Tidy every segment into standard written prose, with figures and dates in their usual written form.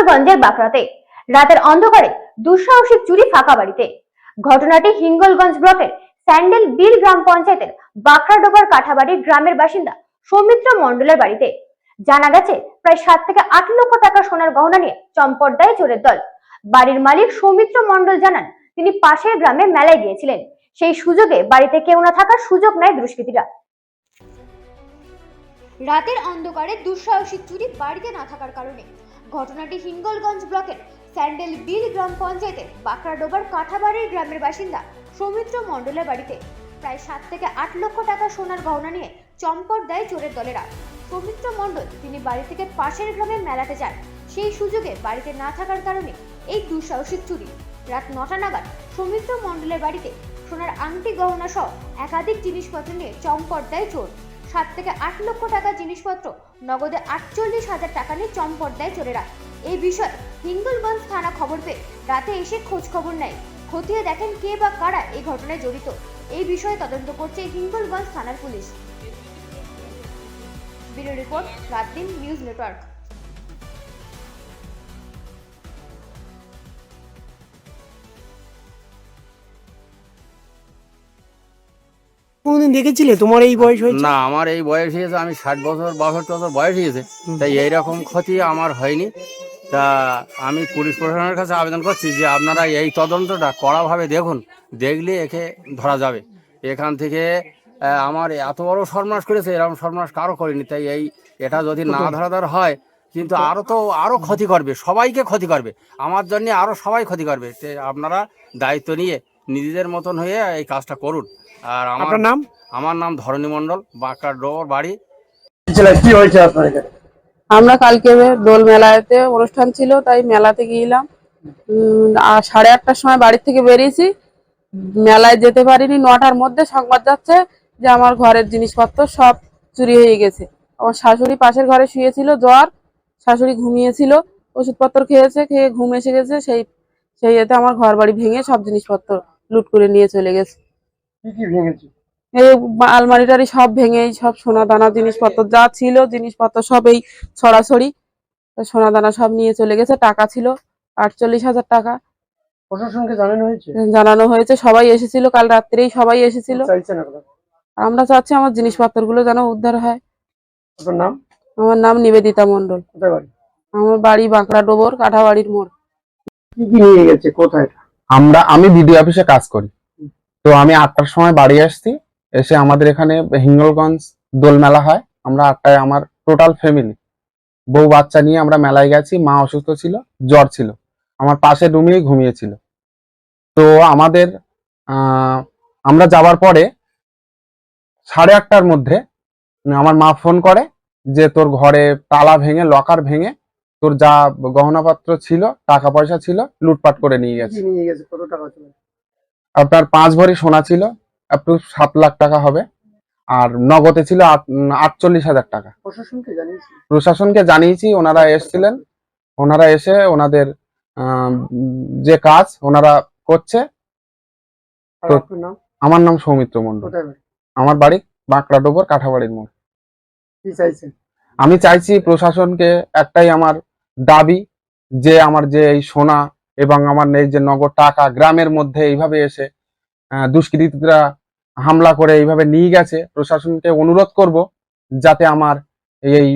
হিঙ্গলগঞ্জের বাঁকড়াতে রাতের অন্ধকারে দুঃসাহসিক চুরি ফাঁকা বাড়িতে। ঘটনাটি হিঙ্গলগঞ্জ ব্লকের স্যান্ডেল বিল গ্রাম পঞ্চায়েতের বাঁকড়াডোবার কাঠাবাড়ির গ্রামের বাসিন্দা সৌমিত্র মণ্ডলের বাড়িতে। জানা গেছে প্রায় 7 থেকে 8 লক্ষ টাকা সোনার গহনা নিয়ে চম্পট দেয় চোরের দল। বাড়ির মালিক সৌমিত্র মণ্ডল জানান, তিনি পাশের গ্রামে মেলায় গিয়েছিলেন। সেই সুযোগে বাড়িতে কেউ না থাকার সুযোগ নেয় দুষ্কৃতীরা। রাতের অন্ধকারে দুঃসাহসিক চুরি বাড়িতে না থাকার কারণে। ঘটনাটি হিঙ্গলগঞ্জ ব্লকের স্যান্ডেল বিল গ্রাম পঞ্চায়েতের বাঁকড়াডোবার কাঠাবাড়ির গ্রামের বাসিন্দা সৌমিত্র মণ্ডলের বাড়িতে প্রায় 7 থেকে 8 লক্ষ টাকা সোনার গহনা নিয়ে চম্পট দেয় চোরের দলেরা। সৌমিত্র মণ্ডল তিনি বাড়ি থেকে পাশের গ্রামে মেলাতে যান। সেই সুযোগে বাড়িতে না থাকার কারণে এই দুঃসাহসিক চুরি। রাত 9টা নাগাদ সৌমিত্র মণ্ডলের বাড়িতে সোনার আংটি গহনা সহ একাধিক জিনিসপত্র নিয়ে চম্পট দেয় চোর। 7 থেকে 8 লক্ষ টাকা জিনিসপত্র, নগদে 48,000 টাকা নিয়ে চম্পট দেয় চোরেরা। এই বিষয়ে হিঙ্গলগঞ্জ থানা খবর পেয়ে রাতে এসে খোঁজ খবর নেয়। খতিয়ে দেখেন কে বা কারা এই ঘটনায় জড়িত। এই বিষয়ে তদন্ত করছে হিঙ্গলগঞ্জ থানার police. Bureau report, রাতদিন news network. কোনদিন দেখেছিলে তোমার এই বয়স হয়েছে? না, আমার এই বয়স হয়েছে, আমি 60 বছর 62 বছর বয়স হয়েছে, তাই এইরকম ক্ষতি আমার হয়নি। তা আমি পুলিশ প্রশাসনের কাছে আবেদন করছি যে আপনারা এই তদন্তটা কড়াভাবে দেখুন, দেখলে একে ধরা যাবে। এখান থেকে আমার এত বড় সর্বনাশ করেছে, এরকম সর্বনাশ কারো করেনি। তাই এটা যদি না ধরাধর হয় কিন্তু আরও ক্ষতি করবে, সবাইকে ক্ষতি করবে, আমার জন্য আরও সবাই ক্ষতি করবে। আপনারা দায়িত্ব নিয়ে নিজেদের মতন হয়ে এই কাজটা করুন। আর আমার নাম ধরণী মণ্ডল, বাঁকড়াডোবার বাড়ি। কি হয়েছে আপনার এখানে? আমরা কালকে দোল মেলাতে অনুষ্ঠান ছিল, তাই মেলাতে গিয়েছিলাম। 8:30টার সময় বাড়ি থেকে বেরিয়েছি, মেলায় যেতে পারিনি। 9টার মধ্যে সংবাদ যাচ্ছে যে আমার ঘরের জিনিসপত্র সব চুরি হয়ে গেছে। আমার শাশুড়ি পাশের ঘরে শুয়েছিল, জ্বর, শাশুড়ি ঘুমিয়েছিল, ওষুধপত্র খেয়েছে, খেয়ে ঘুম এসে গেছে। সেই এতে আমার ঘর বাড়ি ভেঙে সব জিনিসপত্র লুট করে নিয়ে চলে গেছে। কি ভেঙেছে? এই আলমারি টারি সব ভেঙে সব সোনা দানা জিনিসপত্র যা ছিল জিনিসপত্র সব এই ছড়াছড়ি সোনা দানা সব নিয়ে চলে গেছে। টাকা ছিল 48,000 টাকা। প্রশাসনকে জানানো হয়েছে, সবাই এসেছিল, কাল রাত্রেই সবাই এসেছিল। আমরা চাচ্ছি আমার জিনিসপত্র গুলো যেন উদ্ধার হয়। আমার নাম নিবেদিতা মণ্ডল। আমার বাড়ি বাঁকড়াডোবর কাঠাবাড়ির মোড়। কি নিয়ে গেছে, কোথায়? আমি বিডিও অফিসে কাজ করি। তো আমি 8টার সময় বাড়ি আসছি, এসে আমাদের এখানে হিঙ্গলগঞ্জ দোল মেলা হয়। আমরা 8টায় আমার টোটাল ফ্যামিলি বউ বাচ্চা নিয়ে আমরা মেলায় গেছি। মা অসুস্থ ছিল, জ্বর ছিল, আমার পাশের রুমেই ঘুমিয়েছিল। তো আমরা যাবার পরে 8:30টার মধ্যে আমার মা ফোন করে যে তোর ঘরে তালা ভেঙে, লকার ভেঙে তোর যা গহনাপত্র ছিল, টাকা পয়সা ছিল, লুটপাট করে নিয়ে গেছে। কত টাকা ছিল? আপনার 5 ভরি সোনা ছিল, আপ টু 7 লাখ টাকা হবে, আর নগদে ছিল 48,000 টাকা। প্রশাসনকে জানিয়েছি, ওনারা এসেছিলেন। ওনারা এসে ওনাদের যে কাজ ওনারা করছে। আমার নাম সৌমিত্র মণ্ডল, আমার বাড়ি বাঁকড়াডোবর কাঠাবাড়ির মোড়। আমি চাইছি প্রশাসনকে, একটাই আমার দাবি, যে আমার যে এই সোনা এবং আমার এই যে নগদ টাকা গ্রামের মধ্যে এইভাবে এসে দুষ্কৃতীরা হামলা করে এইভাবে নিয়ে গেছে, প্রশাসনকে অনুরোধ করব যাতে আমার এই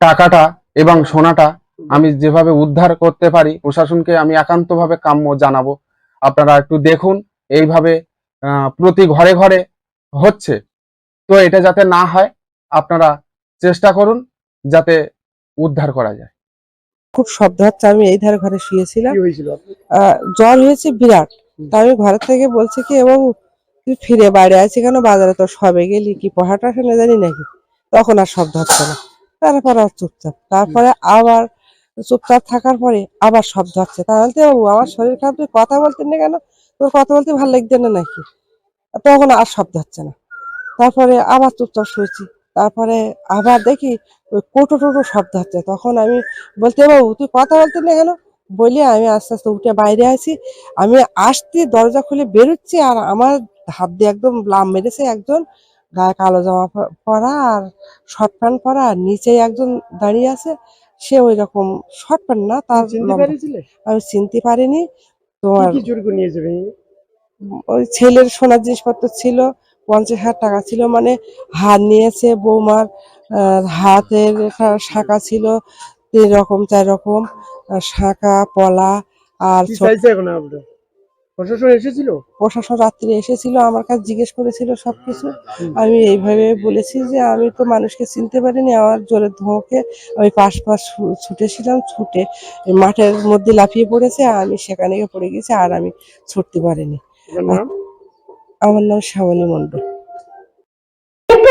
টাকাটা এবং সোনাটা আমি যেভাবে উদ্ধার করতে পারি, প্রশাসনকে আমি একান্তভাবে কাম্য জানাবো। আপনারা একটু দেখুন, এইভাবে প্রতি ঘরে ঘরে হচ্ছে, তো এটা যাতে না হয় আপনারা চেষ্টা করুন যাতে উদ্ধার করা যায়। খুব শব্দ হচ্ছে, আমি এই ধারে ঘরে শুয়েছিলাম, জ্বর হয়েছে বিরাট। তা আমি ঘর থেকে বলছি কি, এবং তুই ফিরে বাইরে আছি কেন, বাজারে তো সবে গেলি কি পহাটা শুনে জানি নাকি। তখন আর শব্দ হচ্ছে না, তারপরে আর চুপচাপ। তারপরে আবার চুপচাপ থাকার পরে আবার শব্দ হচ্ছে। তাহলে আমার শরীর খারাপ, তুই কথা বলতেন না কেন, তোর কথা বলতে ভালো লাগছে না নাকি। তখন আর শব্দ হচ্ছে না। তারপরে আবার চুপচাপ শুয়েছি। তারপরে আবার দেখি ওই কোটো টোটো শব্দ হচ্ছে। তখন আমি বলতে, বাবু তুই কথা বলতে না কেন, বলি আমি আস্তে আস্তে উঠে বাইরে আছি। আমি আসতে দরজা খুলে বেরোচ্ছি, আর আমার হাত দিয়ে একদম লাম মেরেছে একজন, গায়ে কালো জামা পরা আর শর্ট প্যান্ট পরা, আর নিচেই একজন দাঁড়িয়ে আছে, সে ওই রকম শর্ট প্যান্ট না, তার আমি চিনতে পারিনি। তোমার ওই ছেলের সোনার জিনিসপত্র ছিল, 50,000 টাকা ছিল, মানে হার নিয়েছে বৌমার, হাতের একটা শাঁখা ছিল 3 রকম 4 রকম, শাঁখা পলা। আর প্রশাসন রাত্রে এসেছিল, আমার কাছে জিজ্ঞেস করেছিল সবকিছু। আমি এইভাবে বলেছি যে আমি তো মানুষকে চিনতে পারিনি, আমার জোরের ধমকে আমি পাশ ছুটেছিলাম, ছুটে এই মাঠের মধ্যে লাফিয়ে পড়েছে, আমি সেখানে গিয়ে পড়ে গেছি, আর আমি ছুটতে পারিনি। আমার নাম শ্যামলী মণ্ডল।